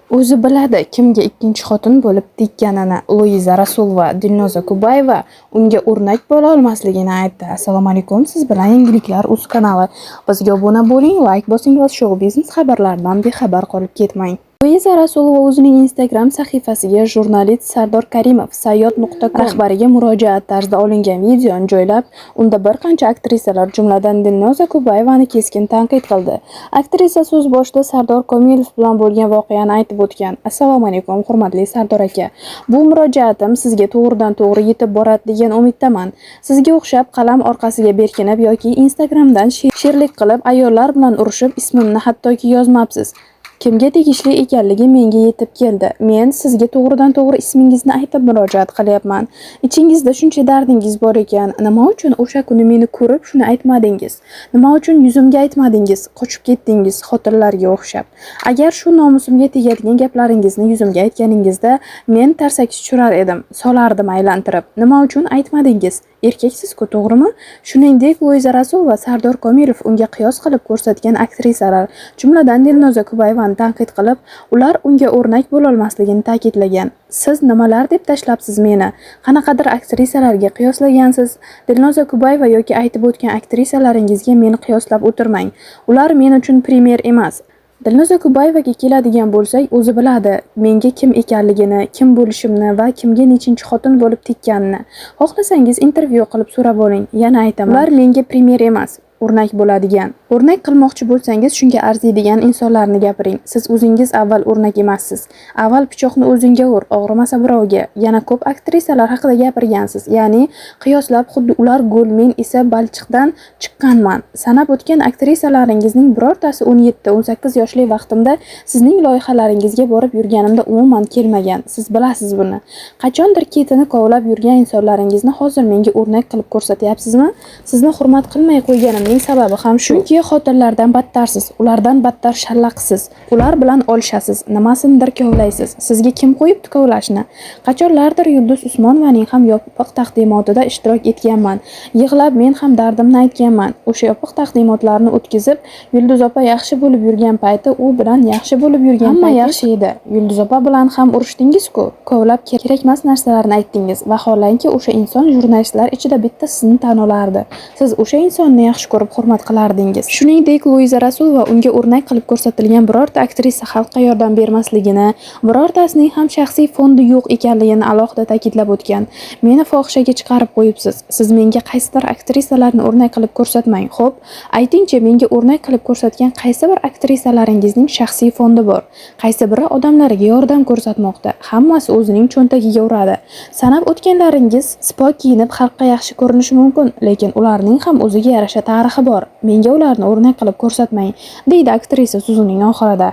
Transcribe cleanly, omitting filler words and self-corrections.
O'zi biladi, kimga ikkinchi xotin bo'lib tekkanini. Luiza Rasulova Dilnoza Kubayeva unga o'rnak bo'la olmasligini aytdi. Assalomu alaykum, siz bilan Yangiliklar.uz kanali. Bizga obuna bo'ling, like bosing va shou biznes xabarlaridan bexabar qolib ketmang. Luiza Rasulova o'zining Instagram sahifasiga jurnalist Sardor Karimov sayyod.com rahbariga murojaat tarzida olingan videoni joylab, unda bir qancha aktrisalar, jumladan Dilnoza Kubayevani keskin tanqid qildi. Aktrisa so'z boshida Sardor Komilov bilan bo'lgan voqeani aytib o'tgan. Assalomu alaykum, hurmatli Sardor aka. Bu murojaatim sizga to'g'ridan-to'g'ri yetib boradi degan umiddaman. Sizga o'xshab qalam orqasiga berkinib yoki Instagramdan sherlik qilib, ayollar bilan urushib, ismimni hattoki yozmabsiz. Kimga tegishli ekanligi menga yetib keldi. Men sizga to'g'ridan-to'g'ri ismingizni aytib murojaat qilyapman. Ichingizda shuncha dardingiz bor ekan, nima uchun o'sha kuni meni ko'rib shuni aytmadingiz? Nima uchun yuzimga aytmadingiz? Qochib ketdingiz xotinlarga o'xshab. Agar shu nomusimga tegadigan gaplaringizni yuzimga aytganingizda, men tarsaki tushirar edim, solardim aylantirib. Nima uchun aytmadingiz? Erkaksiz-ku, to'g'rimi? Shuningdek, Luiza Rasulova Sardor Komilov unga qiyos qilib ko'rsatgan aktrisalar, jumladan Dilnoza Kubayevani tanqid qilib, ular unga o'rnak bo'la olmasligini ta'kidlagan. Siz nimalar deb tashlabsiz meni? Qanaqadir aktrisalarga qiyoslagansiz? Dilnoza Kubayeva yoki aytib o'tgan aktrisalalaringizga meni qiyoslab o'tirmang. Ular men uchun primer emas. Dilnoza Kubayevaga keladigan bo'lsak, o'zi biladi menga kim ekanligini, kim bo'lishimni va kimga nechinchi xotin bo'lib tekkanini. Xohlasangiz intervyu qilib so'rab oling. Yana aytaman, ular menga primer emas, o'rnak bo'ladigan. O'rnak qilmoqchi bo'lsangiz, shunga arziydigan insonlarni gapiring. Siz o'zingiz avval o'rnak emassiz. Avval pichoqni o'zingga ur, og'rimasa birovga. Yana ko'p aktrisalar haqida gapirgansiz. Ya'ni qiyoslab, xuddi ular gul, men esa balchiqdan chiqqanman. Sanab o'tgan aktrisalalaringizning birortasi 17-18 yoshli vaqtimda sizning loyihalaringizga borib yurganimda umuman kelmagan. Siz bilasiz buni. Qachondir ketini kovlab yurgan insonlaringizni hozir menga o'rnak qilib ko'rsatyapsizmi? Sizni hurmat qilmay qo'yganimning sababi ham shunki, xotinlardan battarsiz, ulardan battar shallaqsiz. Ular bilan olishasiz, nimasinidir kovlaysiz. Sizga kim qo'yibdi kovlashni? Qachonlardir Yulduz Usmonovaning ham yopiq taqdimotida ishtirok etganman. Yig'lab men ham dardimni aytganman. O'sha yopiq taqdimotlarni o'tkazib, Yulduz opa yaxshi bo'lib yurgan payti, u bilan yaxshi bo'lib yurgan hamma yaxshi edi. Yulduz opa bilan ham urushdingiz-ku, kovlab kerakmas narsalarni aytdingiz. Vaholanki, o'sha inson jurnalistlar ichida bitta sizni tan olardi. Siz o'sha insonni yaxshi ko'rib hurmat qilardingiz. Shuningdek, Luiza Rasulova unga o'rnak qilib ko'rsatilgan birorta aktrisa xalqqa yordam bermasligini, birortasining ham shaxsiy fondi yo'q ekanligini alohida ta'kidlab o'tgan. Meni fohishaga chiqarib qo'yibsiz. Siz menga qaysidir aktrisalarni o'rnak qilib ko'rsatmang. Xo'p, aytingchi, menga o'rnak qilib ko'rsatgan qaysi bir aktrisalaringizning shaxsiy fondi bor? Qaysi biri odamlarga yordam ko'rsatmoqda? Hammasi o'zining cho'ntagiga uradi. Sanab o'tganlaringiz sipo kiyinib xalqqa yaxshi ko'rinishi mumkin, lekin ularning ham o'ziga yarasha tarixi bor. Menga ularni o'rnak qilib ko'rsatmang, deydi aktrisa so'zining oxirida.